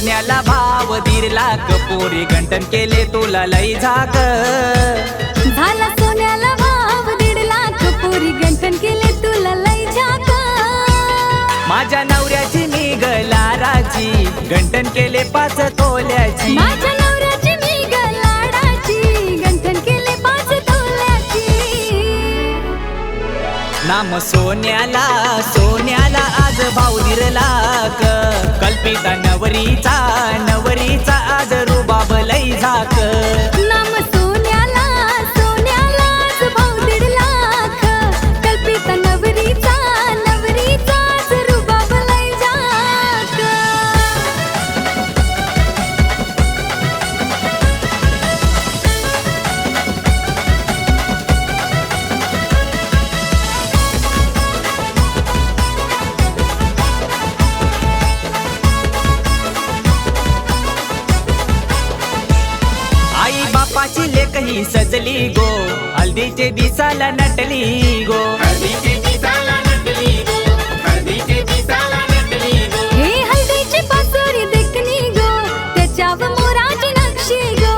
सोन्याला भाव 1.5 लाख, पोरी गंटन केले तुला लई झाक. झाला सोन्याला भाव 1.5 लाख, पोरी गंटन केले तुला लई झाक. माझ्या नवऱ्याची निघला राजी, गंटन केले 5 तोल्याची. माझ्या नवऱ्याची निघला राजी, गंटन केले 5 तोल्याची. नाम सोन्याला सोन्याला आज भाव 1.5 लाख. कल्पिता नवरीचा नवरीचा आज रुबाब लई झाक. नाम सोन्याला सोन्याला आज भाव 1.5 लाख. कल्पिता नवरीचा नवरीचा आज रुबाब लई झाक. आई बापाची लेक ही सजली गो, हल्दीचे दिसाला नटली गो. हे हल्दीची पासुरी देखणी गो, त्याच्यावर मोराची नक्षी गो.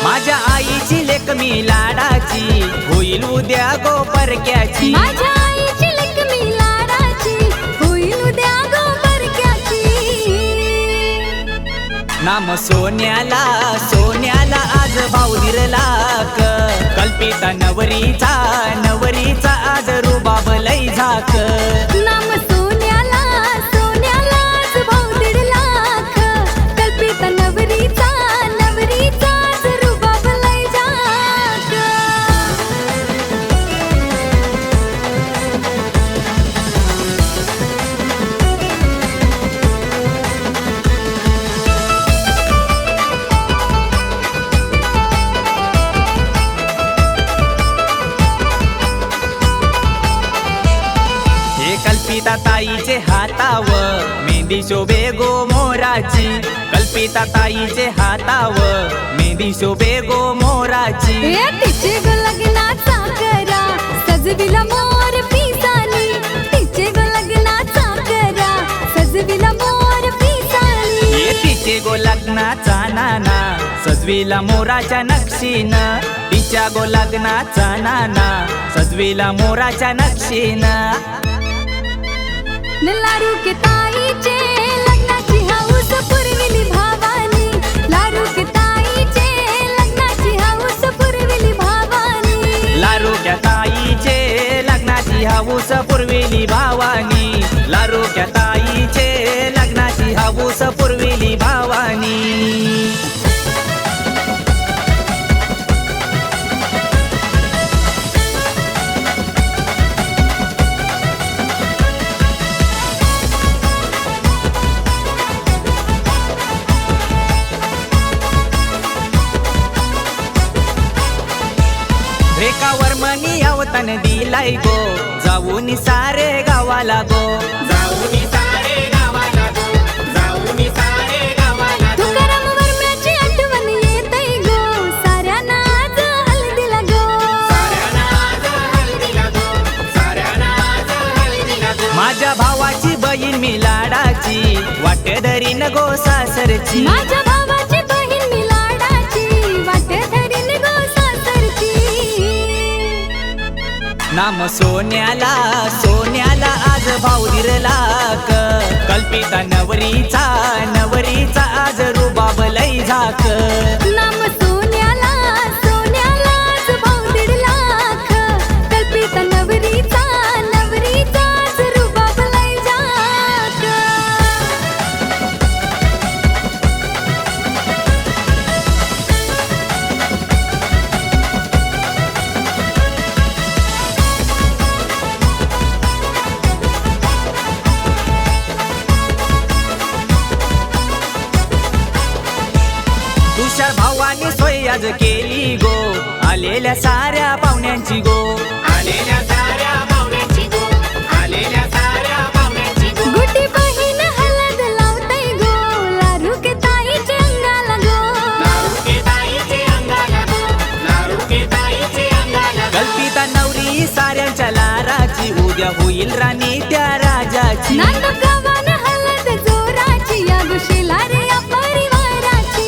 माझ्या आईची लेक मी लाडाची, होईल उद्या गो परक्याची. माझ्या आईची लेक मी लाडाची, होईल उद्या गो परक्याची. नाम सोन्याला सोन्याला आज भाव 1.5 लाख. कल्पिता नवरीचा नवरीचा आज रुबाब लई झाक. नाम सोन्याला सोन्याला आज भाव 1.5 लाख. कल्पिता नवरीचा नवरीचा आज रुबाब लई झाक. हे कल्पिता ताईचे हातावर मेहंदी शोभे गो मोराची. कल्पिता ताईचे हातावर मेहंदी शोभे गो मोराची. हे तिचे गो लग्नाचा करा, सजविला मोर पिसानी. तिचे गो लग्नाचा करा, सजविला मोर पिसानी. हे तिचे गो लग्नाचा नाना, सजविला मोराच्या नक्षीन. तिच्या गो लग्नाचा नाना, सजविला मोराच्या नक्षीन. लारू के ताईचे लग्नाची हौस पुरविली भावानी. लारू के ताईचे लग्नाची हौस पुरविली भावानी. लारुक्या ताईचे लग्नाची हाऊस पुरविली भावानी. लारुक्या ताईचे लग्नाची हाऊस पुरविली भावानी. रेखावर मनी अवतन दिलाय गो, जाऊन सारे गावाला गो. तुकाराम वर्म्याची आठवण येतय गो, साऱ्यांना आज हळदीला गो. माझ्या भावाची बहीण मी लाडाची, वाटे धरीन गो सासरची. माझ्या भावाची बहीण मी लाडाची, वाटे धरीन गो सासरची. नाम सोन्याला सोन्याला आज भाव 1.5 लाख. कल्पिता नवरीचा नवरीचा आज रुबाब लई झाक. नाम सोन्याला सोन्याला आज भाव 1.5 लाख. कल्पिता नवरीचा नवरीचा आज रुबाब लई झाक. तुषार भावानी सोय आज केली गो, आलेल्या साऱ्या पाहुण्यांची गो. गुड्डी बहीण हळद लावतय गो, लारू के ताईचे अंगाला गो. कल्पिता नवरी साऱ्यांच्या लाराची, उद्या होईल राणी त्या राजा. जोराची नांद गवन हलद जोराची या गुशीला रे या परिवाराची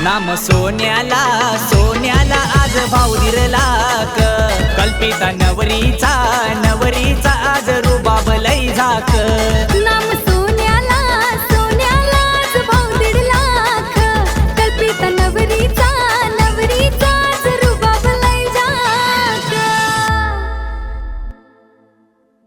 नाम सोन्याला सोन्याला आज भाऊ दिरला कल्पिता नवरीचा नवरीचा आज रुबाब लई झाक